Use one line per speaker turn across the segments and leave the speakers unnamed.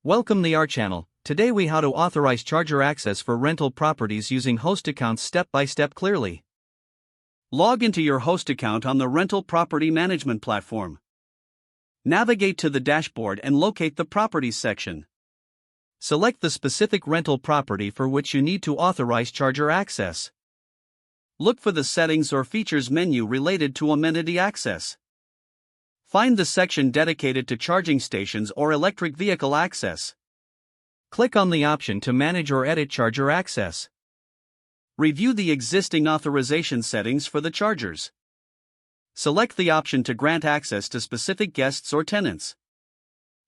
Welcome to our channel. Today we how to authorize charger access for rental properties using host accounts step by step clearly. Log into your host account on the rental property management platform. Navigate to the dashboard and locate the properties section. Select the specific rental property for which you need to authorize charger access. Look for the settings or features menu related to amenity access. Find the section dedicated to charging stations or electric vehicle access. Click on the option to manage or edit charger access. Review the existing authorization settings for the chargers. Select the option to grant access to specific guests or tenants.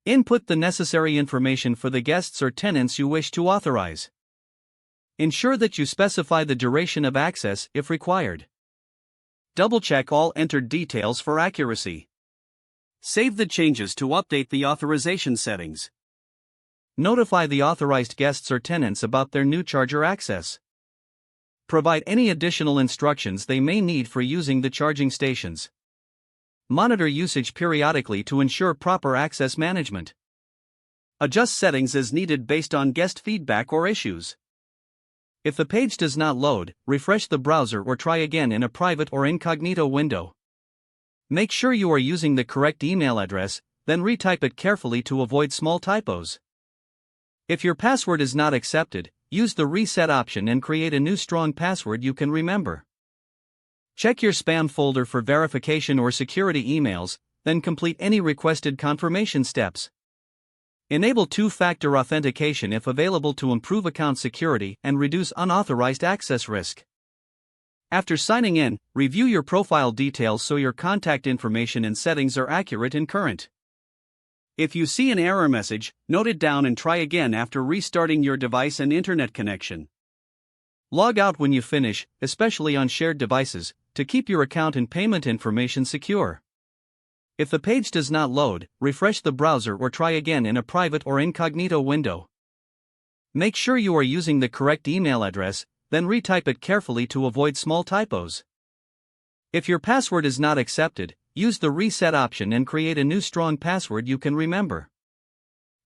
Input the necessary information for the guests or tenants you wish to authorize. Ensure that you specify the duration of access if required. Double-check all entered details for accuracy. Save the changes to update the authorization settings. Notify the authorized guests or tenants about their new charger access. Provide any additional instructions they may need for using the charging stations. Monitor usage periodically to ensure proper access management. Adjust settings as needed based on guest feedback or issues. If the page does not load, refresh the browser or try again in a private or incognito window. Make sure you are using the correct email address, then retype it carefully to avoid small typos. If your password is not accepted, use the reset option and create a new strong password you can remember. Check your spam folder for verification or security emails, then complete any requested confirmation steps. Enable two-factor authentication if available to improve account security and reduce unauthorized access risk. After signing in, review your profile details so your contact information and settings are accurate and current. If you see an error message, note it down and try again after restarting your device and internet connection. Log out when you finish, especially on shared devices, to keep your account and payment information secure. If the page does not load, refresh the browser or try again in a private or incognito window. Make sure you are using the correct email address, then retype it carefully to avoid small typos. If your password is not accepted, use the reset option and create a new strong password you can remember.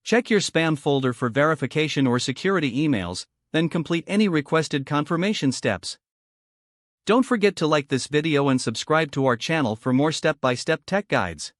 Check your spam folder for verification or security emails, then complete any requested confirmation steps. Don't forget to like this video and subscribe to our channel for more step-by-step tech guides.